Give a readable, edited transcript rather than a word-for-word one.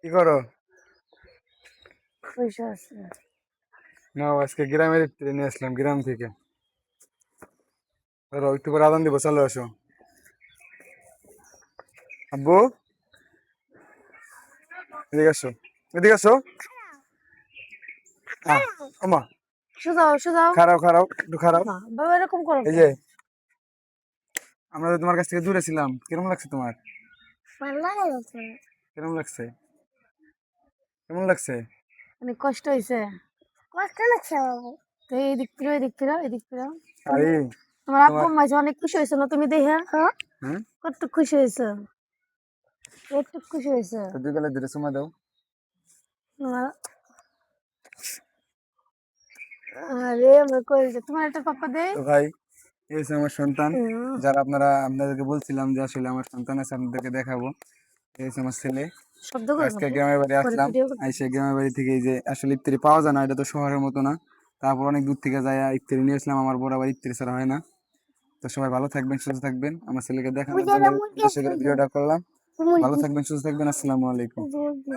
কি করো? পয়সা আছে। না, আজকে গ্রামের ইফতারি নিয়ে আসলাম গ্রাম থেকে। ধরো একটু করে আদান দিব, চলে আসো। আব্বু, এদিকে আসো, এদিকে আসো। আমা, সোজাও সোজাও। খারাপ খারাপ, একটু খারাপ। বাবা এরকম করো এই কেন? যে আমরা তো তোমার কাছ থেকে দূরে ছিলাম, কিরকম লাগছে তোমার? ভালো লাগে না তো। কিরকম লাগছে? কেমন লাগছে? অনেক কষ্ট হয়েছে। কষ্ট লাগছে বাবু। তো এদিক ফিরো এদিক ফিরো এদিক ফিরো। আরে তোমার আব্বু তোমার, আম্মা যে অনেক খুশি হয়েছে না তুমি দেখে? হ্যাঁ, কত খুশি হয়েছে, একটু খুশি হয়েছে। তো দুই বেলা ধরে সময় দাও। তোমার আরে আমার কই যে তোমার একটা পাপা দেয়। তো ভাই, এই হচ্ছে আমার সন্তান। যারা আপনাদেরকে বলছিলাম যে আসলে আমার সন্তান আছে, আপনাদেরকে দেখাবো। এই হচ্ছে আমার ছেলে। শব্দ করে না আজকে তো, গ্রামের বাড়ি পরে আসলাম। ভিডিও করতে। আইসে গ্রামের বাড়ি থেকে এই যে আসলে ইফতারি পাওয়া যায় না, এটা তো শহরের মতো না। তারপর অনেক দূর থেকে যায় ইফতারি নিয়ে আসলাম। আমার বড় আবার ইফতারি ছাড়া হয় না। তো সবাই ভালো থাকবেন, সুস্থ থাকবেন। আমার ছেলেকে দেখানোর জন্য উদ্দেশ্য করে ভিডিওটা করলাম। ভালো থাকবেন, সুস্থ থাকবেন। আসসালামু আলাইকুম।